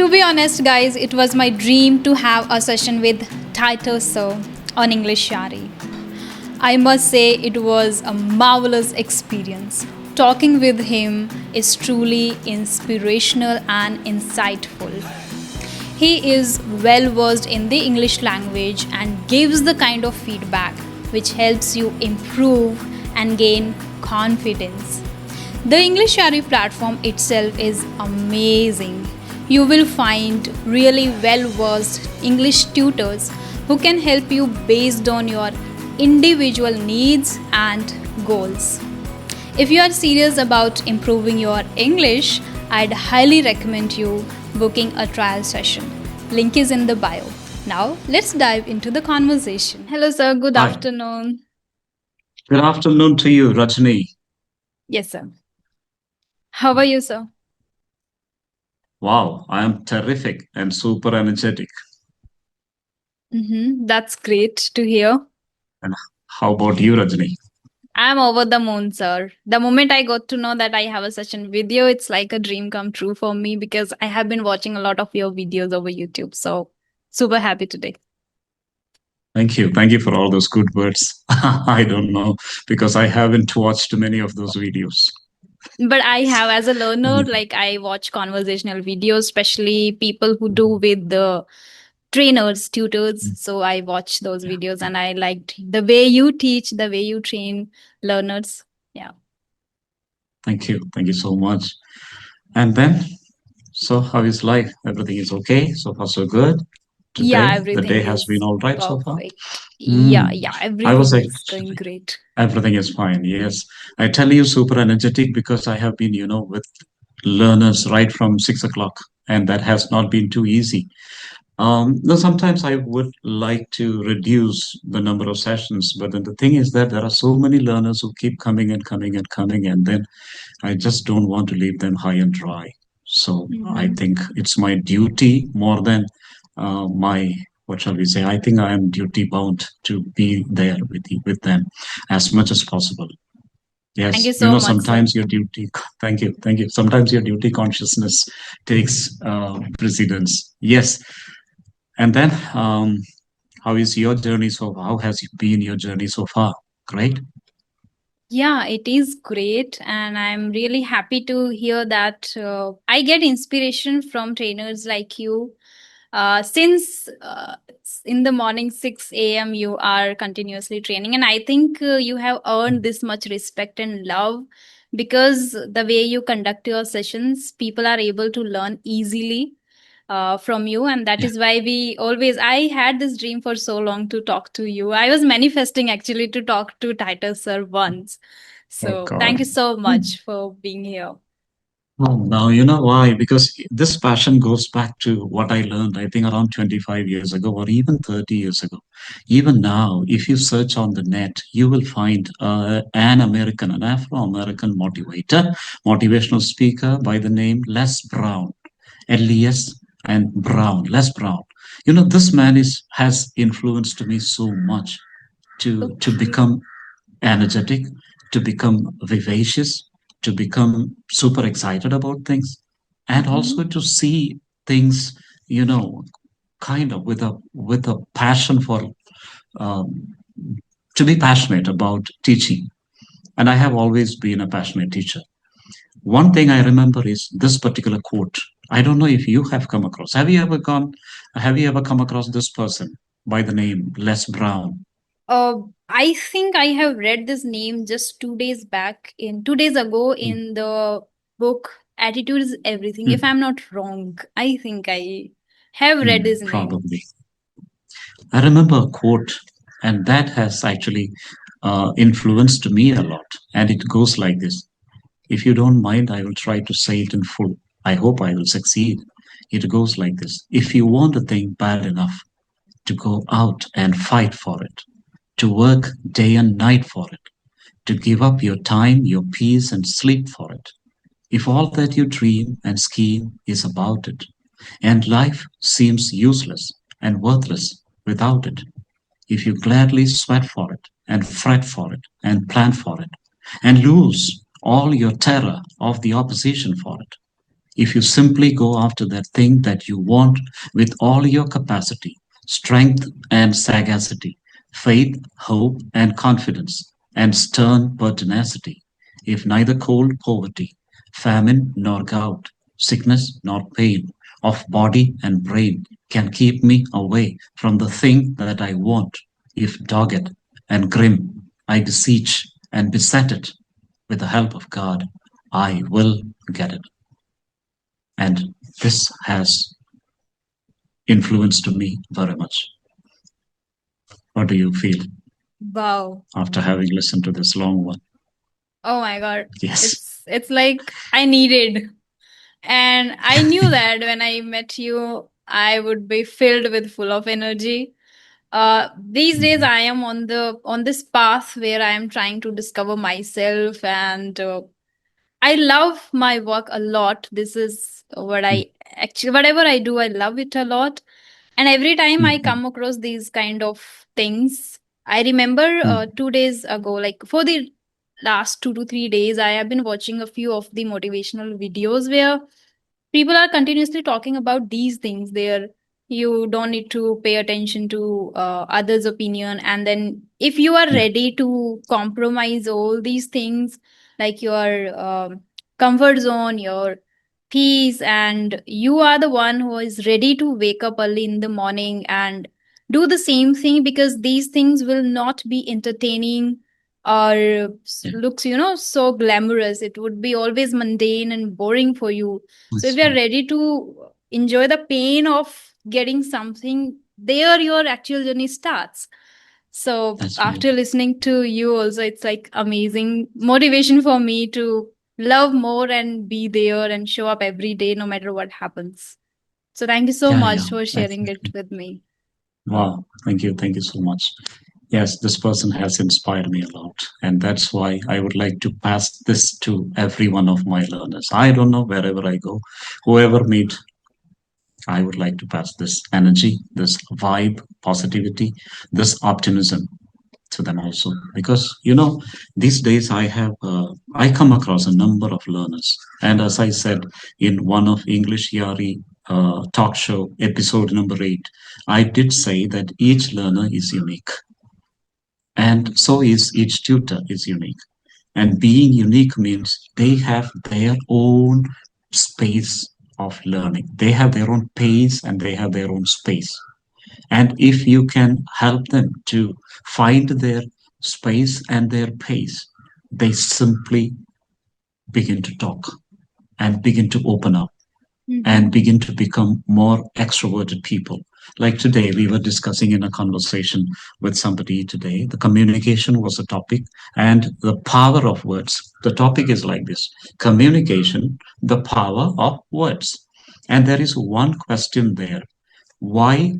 To be honest, guys, it was my dream to have a session with Titus Sir on English Shari. I must say it was a marvelous experience. Talking with him is truly inspirational and insightful. He is well versed in the English language and gives the kind of feedback which helps you improve and gain confidence. The English Shari platform itself is amazing. You will find really well versed English tutors who can help you based on your individual needs and goals. If you are serious about improving your English, I'd highly recommend you booking a trial session. Link is in the bio. Now, let's dive into the conversation. Hello, sir. Good Hi. afternoon. Good afternoon to you, Rajni. Yes, sir. How are you, sir? Wow, I am terrific and super energetic. That's great to hear. And how about you, Rajni? I'm over the moon, sir. The moment I got to know that I have a session with you, it's like a dream come true for me because I have been watching a lot of your videos over YouTube. So, super happy today. Thank you. Thank you for all those good words. I don't know because I haven't watched many of those videos. But I have, as a learner, Mm, like I watch conversational videos, especially people who do with the trainers, tutors. So, I watch those yeah. videos and I liked the way you teach, the way you train learners. Yeah. Thank you. Thank you so much. And then, so how is life? Everything is okay? So far, so good. Yeah, Today, the day everything has been is all right so far. perfect. Hmm. Yeah, I was everything is going actually great. Everything is fine. Yes. I tell you, super energetic because I have been, with learners right from 6 o'clock, and that has not been too easy. Though sometimes I would like to reduce the number of sessions, but then the thing is that there are so many learners who keep coming and coming and coming, and then I just don't want to leave them high and dry. So I Mm-hmm. think it's my duty more than my, what shall we say? I think I am duty bound to be there with them as much as possible. Thank you Yes, so much, sir. sometimes your duty, thank you. Sometimes your duty consciousness takes precedence. Yes. And then, how is your journey so far? How has been your journey so far? Great. Yeah, it is great. And I'm really happy to hear that I get inspiration from trainers like you. Since in the morning 6 a.m. you are continuously training, and I think you have earned this much respect and love because the way you conduct your sessions, people are able to learn easily from you, and that Yeah. is why we always. I had this dream for so long to talk to you. I was manifesting actually to talk to Titus Sir once. Oh So thank God. you so much for being here. Oh, now you know why? Because this passion goes back to what I learned, I think around 25 years ago or even 30 years ago. Even now, if you search on the net, you will find an Afro-American motivational speaker by the name Les Brown, Elias and Brown, Les Brown. This man has influenced me so much to Okay. become energetic, to become vivacious, to become super excited about things, and Mm-hmm. also to see things, you know, kind of with a passion for um, to be passionate about teaching. And I have always been a passionate teacher. One thing I remember is this particular quote. I don't know if you have come across. Have you ever come across this person by the name Les Brown? I think I have read this name just 2 days back, in 2 days ago, Hmm, in the book Attitude is Everything. If hmm, I'm not wrong, I think I have read his name. probably. I remember a quote, and that has actually influenced me a lot. And it goes like this. If you don't mind, I will try to say it in full. I hope I will succeed. It goes like this. If you want a thing bad enough to go out and fight for it, to work day and night for it, to give up your time, your peace, and sleep for it, if all that you dream and scheme is about it, and life seems useless and worthless without it, if you gladly sweat for it and fret for it and plan for it and lose all your terror of the opposition for it, If you simply go after that thing that you want with all your capacity, strength and sagacity, faith, hope, and confidence, and stern pertinacity, if neither cold poverty, famine nor gout, sickness nor pain, of body and brain can keep me away from the thing that I want, if dogged and grim I beseech and beset it, with the help of God, I will get it. And this has influenced me very much. What do you feel Wow. after having listened to this long one? Oh my God. Yes. It's like I needed. And I knew that when I met you, I would be filled with full of energy. These days I am on this path where I am trying to discover myself, and I love my work a lot. This is what I actually, whatever I do, I love it a lot. And every time I come across these kind of things, I remember 2 days ago, like for the last 2 to 3 days, I have been watching a few of the motivational videos where people are continuously talking about these things there. You don't need to pay attention to others opinion, and then if you are Yeah, ready to compromise all these things, like your comfort zone, your peace, and you are the one who is ready to wake up early in the morning and do the same thing, because these things will not be entertaining or yeah, looks, so glamorous. It would be always mundane and boring for you. So if that's you are right. ready to enjoy the pain of getting something, there your actual journey starts. So That's right. after listening to you also, it's like amazing motivation for me to love more and be there and show up every day no matter what happens. So thank you so Yeah, yeah, much for sharing it exactly. with me. Wow. Thank you. Thank you so much. Yes, this person has inspired me a lot. And that's why I would like to pass this to every one of my learners. I don't know wherever I go, whoever meet, I would like to pass this energy, this vibe, positivity, this optimism to them also, because these days I come across a number of learners, and as I said in one of English Yari talk show episode number 8, I did say that each learner is unique, and so is each tutor is unique. And being unique means they have their own space of learning, they have their own pace, and they have their own space. And if you can help them to find their space and their pace, they simply begin to talk and begin to open up and Mhm. begin to become more extroverted people. Like today, we were discussing in a conversation with somebody today, the communication was a topic and the power of words. The topic is like this: communication, the power of words. And there is one question there: why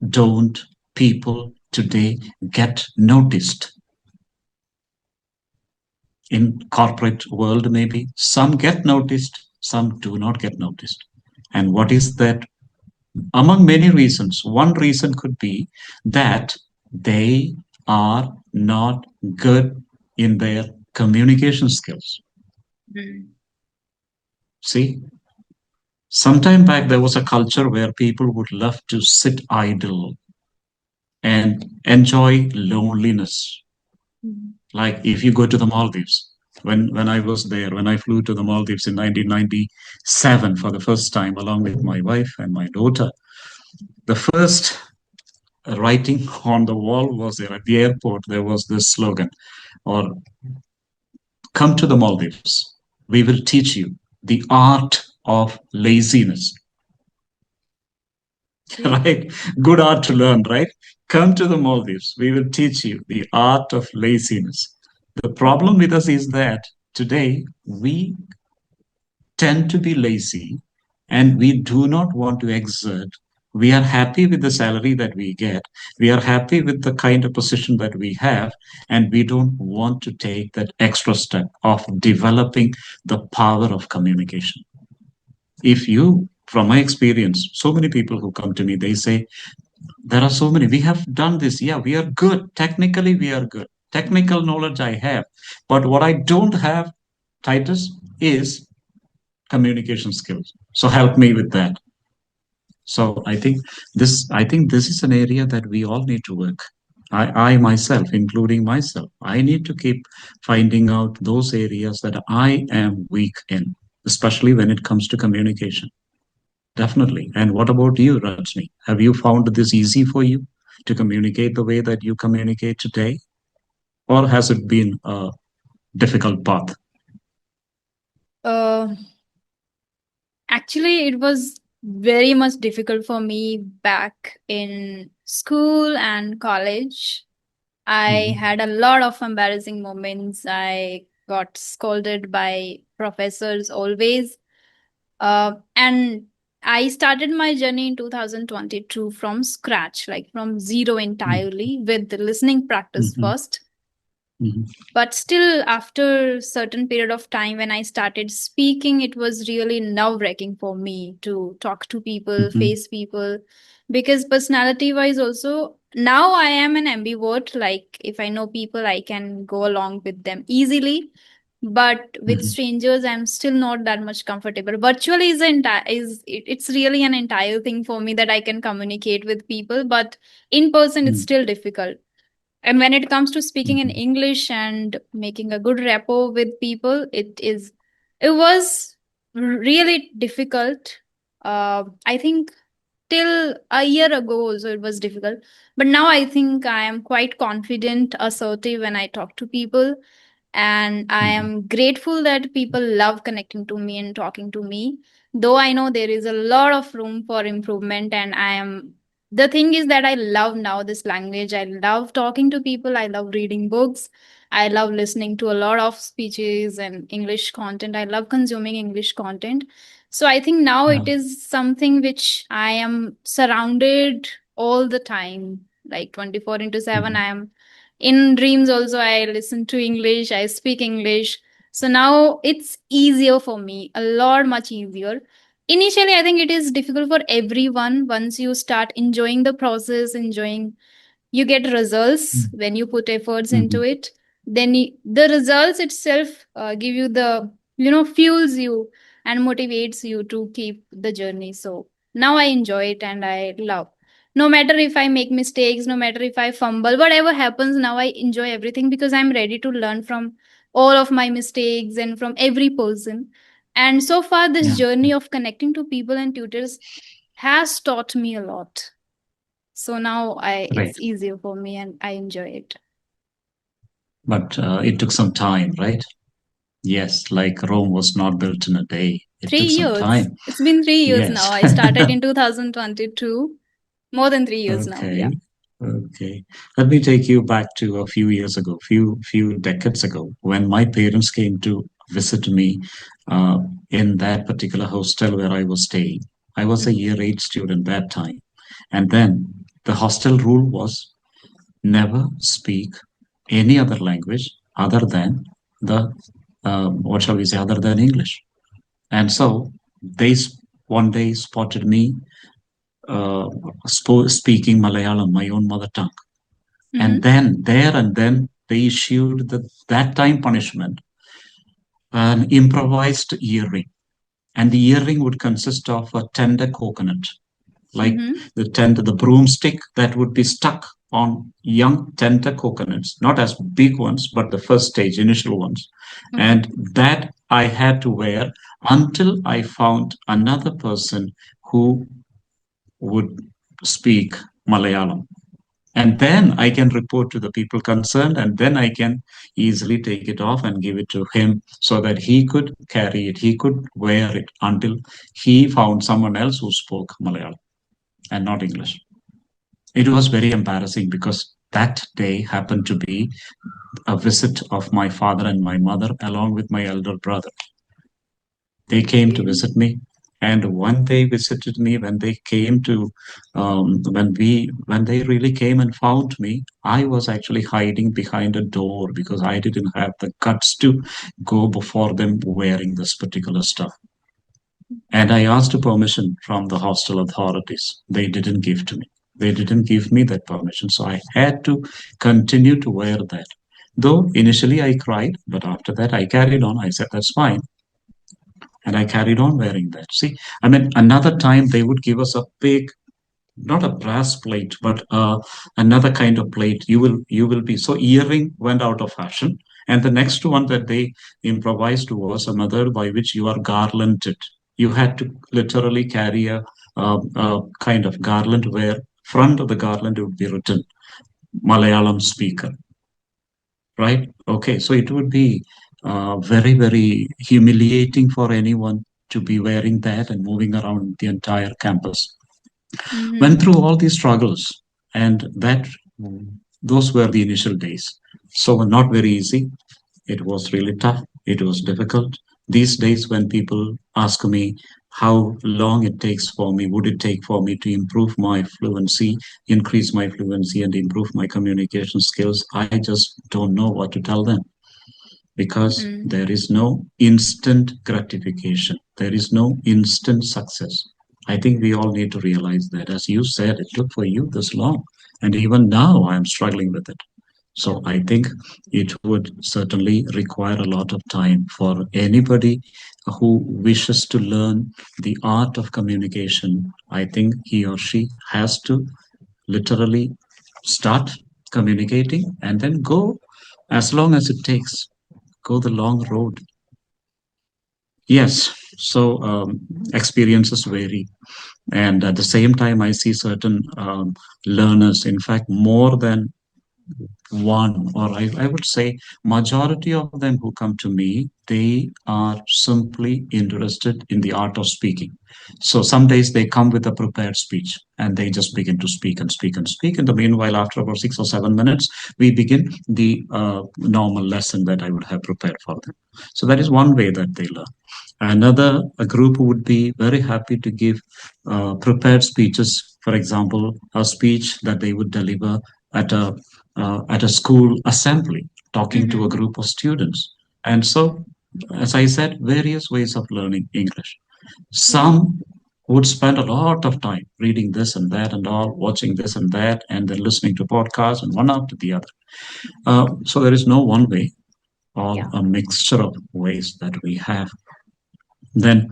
don't people today get noticed? In corporate world, maybe some get noticed, some do not get noticed. And what is that? Among many reasons, one reason could be that they are not good in their communication skills. Mm. See, sometime back there was a culture where people would love to sit idle and enjoy loneliness. Mhm. Like if you go to the Maldives, when I was there, when I flew to the Maldives in 1997 for the first time, along with my wife and my daughter, the first writing on the wall was there at the airport. There was this slogan, or "Come to the Maldives. We will teach you the art of laziness." Okay. Right? Good art to learn, right? Come to the Maldives. We will teach you the art of laziness. The problem with us is that today we tend to be lazy and we do not want to exert. We are happy with the salary that we get. We are happy with the kind of position that we have. And we don't want to take that extra step of developing the power of communication. If you, from my experience, so many people who come to me, they say, there are so many, we have done this. Yeah, we are good. Technically, we are good. Technical knowledge I have. But what I don't have, Titus, is communication skills. So help me with that. So I think this is an area that we all need to work. I myself, including myself, I need to keep finding out those areas that I am weak in, especially when it comes to communication. Definitely. And what about you, Rajni? Have you found this easy for you to communicate the way that you communicate today? Or has it been a difficult path? Uh, Actually, it was very much difficult for me back in school and college. I Mhm, had a lot of embarrassing moments. I got scolded by professors always. And I started my journey in 2022 from scratch, like from zero mhm, entirely, with the listening practice mhm, first. mhm, But still, after certain period of time when I started speaking, it was really nerve-wracking for me to talk to people, mhm, face people, because personality wise also, now I am an ambivert. Like if I know people, I can go along with them easily, but with mhm, strangers I'm still not that much comfortable. Virtually is it's really an entire thing for me that I can communicate with people, but in person it's mhm, still difficult. And when it comes to speaking in mhm. English and making a good rapport with people, it was really difficult. I think till a year ago also it was difficult, but now I think I am quite confident, assertive when I talk to people, and I Mhm. am grateful that people love connecting to me and talking to me, though I know there is a lot of room for improvement. And I am the thing is that I love now this language. I love talking to people, I love reading books, I love listening to a lot of speeches and English content, I love consuming English content. So I think now Yeah. it is something which I am surrounded all the time, like 24 into 7. Mhm. I am in dreams also, I listen to English, I speak English. So now it's easier for me, a lot much easier. Initially I think it is difficult for everyone. Once you start enjoying the process, enjoying, you get results Mhm. when you put efforts into Mhm. it, then the results itself give you the, fuels you and motivates you to keep the journey. So now I enjoy it and I love, no matter if I make mistakes, no matter if I fumble, whatever happens, now I enjoy everything because I'm ready to learn from all of my mistakes and from every person. And so far this Yeah. journey of connecting to people and tutors has taught me a lot. So now Right. it's easier for me and I enjoy it. But it took some time, right? Yes, like Rome was not built in a day. It Three took some years. time. It's been 3 years now. Yes. I started in 2022. More than 3 years now. Yeah. Okay. Okay. Let me take you back to a few years ago, few decades ago, when my parents came to visit me uh, in that particular hostel where I was staying. I was a Mm-hmm. year eight student that time, and then the hostel rule was never speak any other language other than the what shall we say, other than English. And so they one day spotted me uh, speaking Malayalam, my own mother tongue. And Mm-hmm. then, there and then, they issued that time punishment, an improvised earring. And the earring would consist of a tender coconut, like Mm-hmm. the broomstick that would be stuck on young tender coconuts, not as big ones, but the first stage, initial ones. Okay. And that I had to wear until I found another person who would speak Malayalam. And then I can report to the people concerned, and then I can easily take it off and give it to him so that he could carry it, he could wear it until he found someone else who spoke Malayalam and not English. It was very embarrassing because that day happened to be a visit of my father and my mother along with my elder brother. They came to Okay. visit me, and when they visited me, when they came to when they really came and found me, I was actually hiding behind a door because I didn't have the guts to go before them wearing this particular stuff. And I asked permission from the hostel authorities. They didn't give to me. They didn't give me that permission, so I had to continue to wear that. Though initially I cried, but after that I carried on. I said, that's fine. And I carried on wearing that. See, I mean, another time they would give us a big, not a brass plate, but another kind of plate. You will be so earring went out of fashion, and the next one that they improvised was a method by which you are garlanded. You had to literally carry a kind of garland where front of the garland would be written Malayalam speaker, right? Okay, so it would be very, very humiliating for anyone to be wearing that and moving around the entire campus. Went Mm-hmm. through all these struggles, and that those were the initial days. So not very easy. It was really tough. It was difficult. These days, when people ask me how long it takes for me, would it take for me to improve my fluency, increase my fluency, and improve my communication skills, I just don't know what to tell them, because Mm-hmm. there is no instant gratification. There is no instant success. I think we all need to realize that. As you said, it took for you this long. And even now, I'm struggling with it. Yeah. So I think it would certainly require a lot of time for anybody who wishes to learn the art of communication. I think he or she has to literally start communicating and then go as long as it takes, go the long road. Yes, so experiences vary. And at the same time, I see certain learners, in fact, more than one, or I would say majority of them who come to me, they are simply interested in the art of speaking. So some days they come with a prepared speech and they just begin to speak and speak and speak. In the meanwhile, after about 6 or 7 minutes, we begin the normal lesson that I would have prepared for them. So that is one way that they learn. Another a group would be very happy to give prepared speeches. For example, a speech that they would deliver at a school assembly, talking to a Mm-hmm. group of students. And so, as I said, various ways of learning English. Yeah. Some would spend a lot of time reading this and that and all, watching this and that, and then listening to podcasts and one after the other. So there is no one way, all Yeah. a mixture of ways that we have. Then,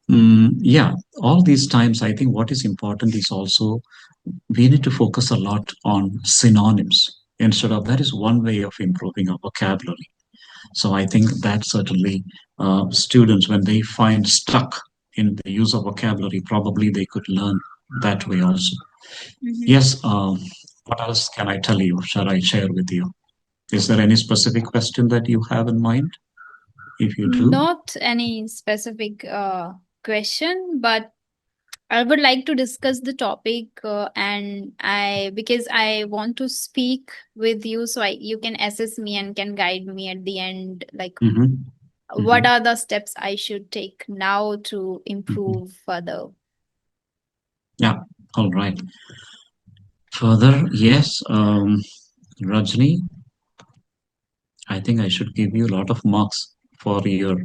yeah, all these times, I think what is important is also we need to focus a lot on synonyms. Instead of that is one way of improving our vocabulary. So I think that certainly students, when they find stuck in the use of vocabulary, probably they could learn that way also. Mm-hmm. Yes. What else can I tell you? Shall I share with you? Is there any specific question that you have in mind? If you do. Not any specific question, but I would like to discuss the topic, and I because I want to speak with you, so you can assess me and can guide me at the end. Like, Hmm. what Hmm. are the steps I should take now to Hmm. improve further? Yeah. All right. Further, yes, Rajni, I think I should give you a lot of marks for your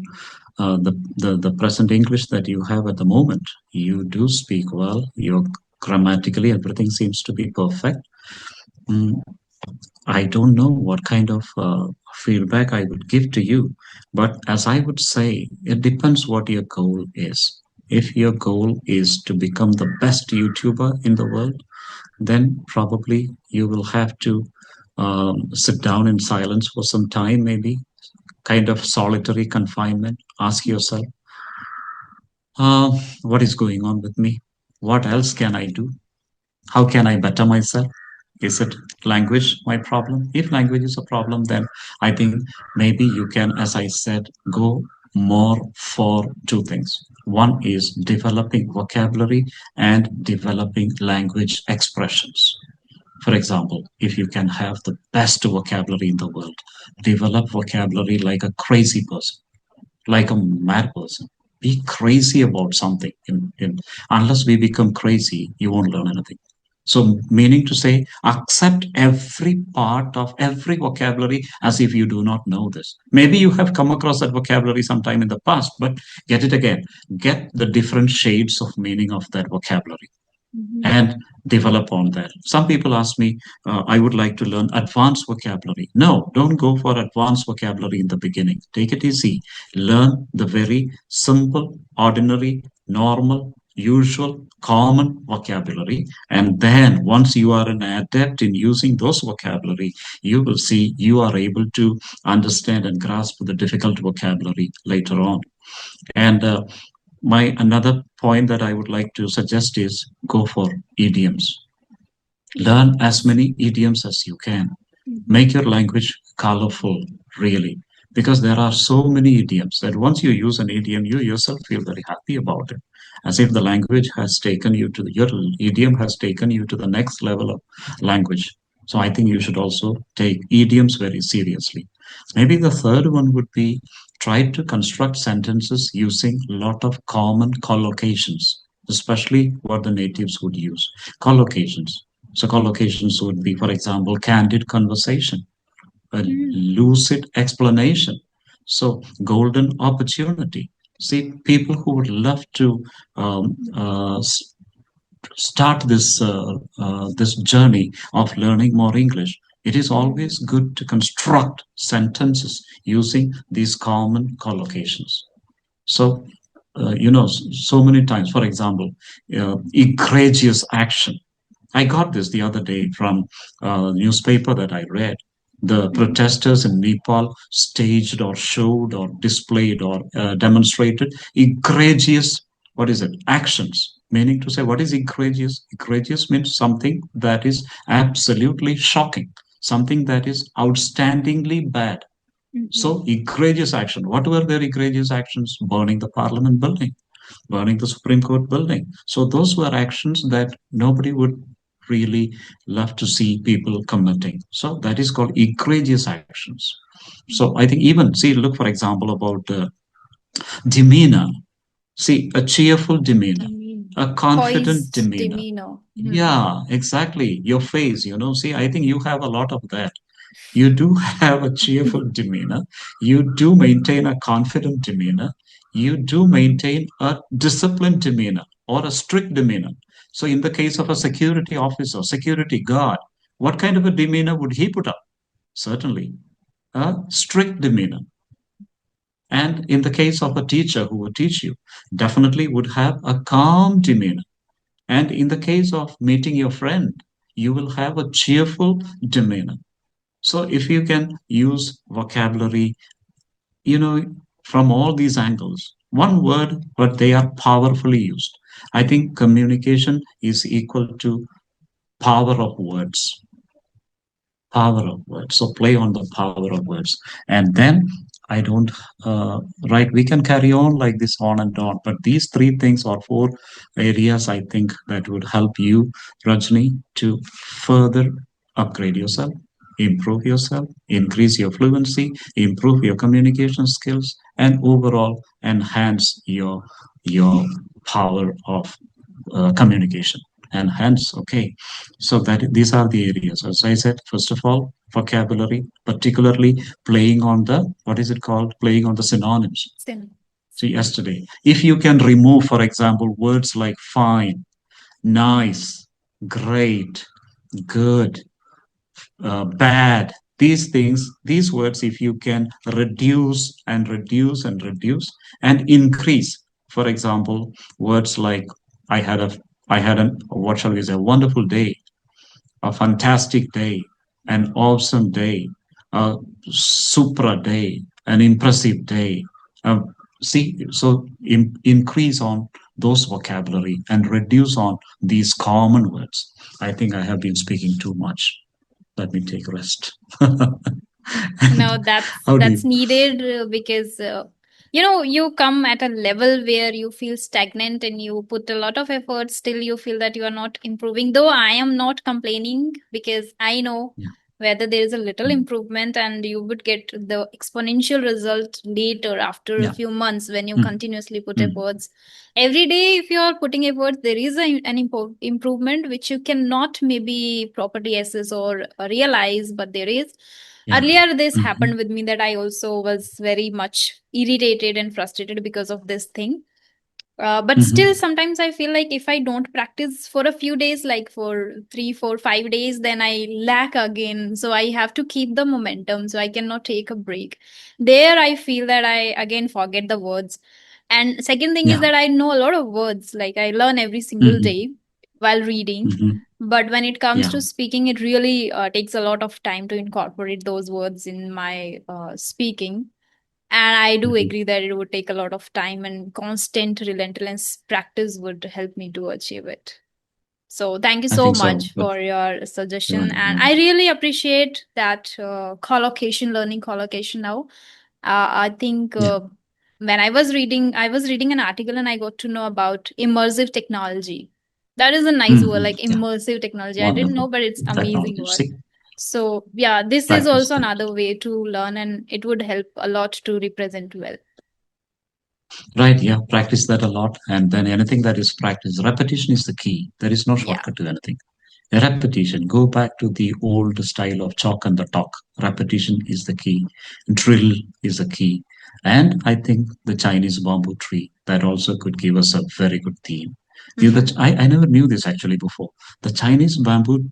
the present English that you have at the moment. You do speak well. You grammatically everything seems to be perfect. Mm, I don't know what kind of feedback I would give to you, but as I would say, it depends what your goal is. If your goal is to become the best YouTuber in the world, then probably you will have to sit down in silence for some time, maybe kind of solitary confinement. Ask yourself, uh, what is going on with me? What else can I do? How can I better myself? Is it language my problem? If language is a problem, then I think maybe you can, as I said, go more for two things. One is developing vocabulary and developing language expressions. For example, if you can have the best vocabulary in the world, develop vocabulary like a crazy person, like a mad person. Be crazy about something. Unless we become crazy, you won't learn anything. So, meaning to say, accept every part of every vocabulary as if you do not know this. Maybe you have come across that vocabulary sometime in the past, but get it again. Get the different shades of meaning of that vocabulary. and develop on that. Some people ask me, I would like to learn advanced vocabulary. No, don't go for advanced vocabulary in the beginning. Take it easy. Learn the very simple, ordinary, normal, usual, common vocabulary. And then once you are an adept in using those vocabulary, you will see you are able to understand and grasp the difficult vocabulary later on. And my another point that I would like to suggest is go for idioms. Learn as many idioms as you can. Make your language colorful, really, because there are so many idioms that once you use an idiom, you yourself feel very happy about it, as if the language has taken you to your idiom has taken you to the next level of language. So I think you should also take idioms very seriously. Maybe the third one would be try to construct sentences using a lot of common collocations, especially what the natives would use. Collocations. So collocations would be, for example, candid conversation, a lucid explanation. So golden opportunity. See, people who would love to start this journey of learning more English, it is always good to construct sentences using these common collocations. So, so many times, for example, egregious action. I got this the other day from a newspaper that I read. The protesters in Nepal staged or showed or displayed or demonstrated egregious, what is it, actions. Meaning to say, what is egregious? Egregious means something that is absolutely shocking, something that is outstandingly bad. So, egregious action. What were their egregious actions? Burning the parliament building, burning the Supreme Court building. So, those were actions that nobody would really love to see people committing. So, that is called egregious actions. So, I think even, see, look, for example, about demeanor. See, a cheerful demeanor, a confident Poised demeanor. demeanor. Yeah, exactly. Your face, see, I think you have a lot of that. You do have a cheerful demeanor. You do maintain a confident demeanor. You do maintain a disciplined demeanor or a strict demeanor. So, in the case of a security officer, security guard, what kind of a demeanor would he put up? Certainly, a strict demeanor. And in the case of a teacher who would teach you, definitely would have a calm demeanor. And in the case of meeting your friend, you will have a cheerful demeanor. So if you can use vocabulary, you know, from all these angles, one word, but they are powerfully used. I think communication is equal to power of words, power of words. So play on the power of words. And then I don't, right, we can carry on like this on and on. But these three things or four areas, I think that would help you, Rajni, to further upgrade yourself, improve yourself, increase your fluency, improve your communication skills, and overall enhance your power of communication. And hence, okay, so that these are the areas. As I said, first of all, vocabulary, particularly playing on the, what is it called, playing on the synonyms. So yesterday, if you can remove, for example, words like fine, nice, great, good, bad, these things, these words, if you can reduce and reduce and reduce and increase, for example, words like I had a I had a, what shall we say, a wonderful day, a fantastic day, an awesome day, a supra day, an impressive day. Uh, See, so increase on those vocabulary and reduce on these common words. I think I have been speaking too much. Let me take rest. No, that's How do that's you? needed because you come at a level where you feel stagnant and you put a lot of effort, still you feel that you are not improving. Though I am not complaining because I know Yeah. whether there is a little Mm. improvement and you would get the exponential result later after a Yeah. few months when you Mm. continuously put Mm. efforts. Every day if you are putting efforts, there is an improvement which you cannot maybe properly assess or realize, but there is. Yeah. Earlier this Mhm. happened with me that I also was very much irritated and frustrated because of this thing. But still, Hmm. sometimes I feel like if I don't practice for a few days, like for 3, 4, 5 days, then I lack again. So I have to keep the momentum. So I cannot take a break. There, I feel that I again forget the words. And second thing is Yeah. that I know a lot of words. Like I learn every single Hmm. day while reading. Hmm. But when it comes Yeah. to speaking, it really takes a lot of time to incorporate those words in my speaking. And I do Hmm. agree that it would take a lot of time and constant, relentless practice would help me to achieve it. So thank you I so think so. much But for your you're suggestion, and I welcome. really appreciate that collocation, learning collocation now. I think Yeah. when I was reading an article and I got to know about immersive technology. That is a nice word, Hmm. like Yeah. immersive technology. I didn't Wonderful know, but it's amazing technology. word. See, So yeah, this is practice also that. another way to learn, and it would help a lot to represent well. Right. Yeah. Practice that a lot. And then anything that is practice, repetition is the key. There is no Yeah. shortcut to anything. Repetition. Go back to the old style of chalk and the talk. Repetition is the key. Drill is the key. And I think the Chinese bamboo tree, that also could give us a very good theme. Mm-hmm. I never knew this actually before. The Chinese bamboo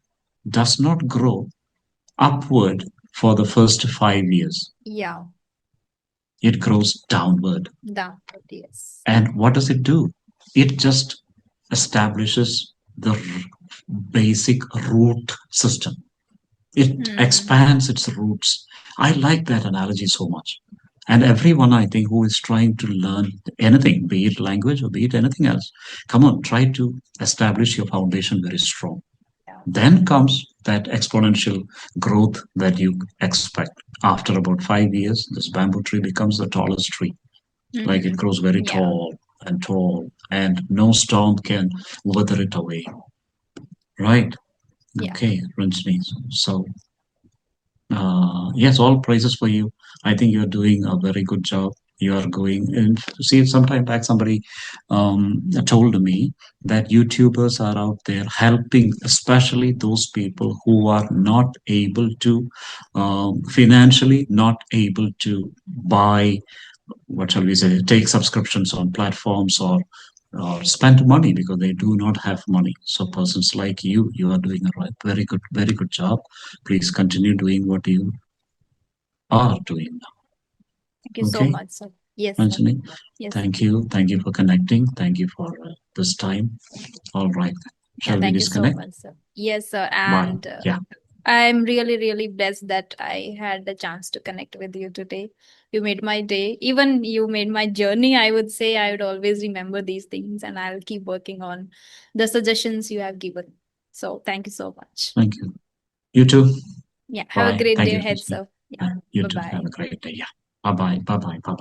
does not grow upward for the first 5 years. Yeah. It grows downward. That. Yes. And what does it do? It just establishes the basic root system. It Hmm. expands its roots. I like that analogy so much. And everyone, I think, who is trying to learn anything, be it language or be it anything else, come on, try to establish your foundation very strong. Yeah. Then comes that exponential growth that you expect. After about 5 years, this bamboo tree becomes the tallest tree. Like it Mm-hmm. grows very Yeah. tall, and no storm can wither it away. Right? Yeah. Okay, Ranjini. So yes, all praises for you. I think you're doing a very good job. You are going and see some time back somebody told me that YouTubers are out there helping, especially those people who are not able to financially not able to buy, what shall we say, take subscriptions on platforms or spend money because they do not have money. So persons like you are doing a very good job. Please continue doing what you are doing Thank you now. so Okay, much, sir. Yes, sir. Anjali, Yes. thank you for connecting, thank you for this time. All right, Yeah. shall we Thank you so disconnect? much, sir. Yes, sir. Bye. And Yeah. I'm really, really blessed that I had the chance to connect with you today. You made my day. Even you made my journey. I would say I would always remember these things and I'll keep working on the suggestions you have given. So thank you so much. Thank you. You too. Yeah. Have a Bye. great Thank day you, ahead, Anjali. sir. Yeah. You Bye too. Have bye. a great day. Yeah. Bye bye. Bye bye. Bye.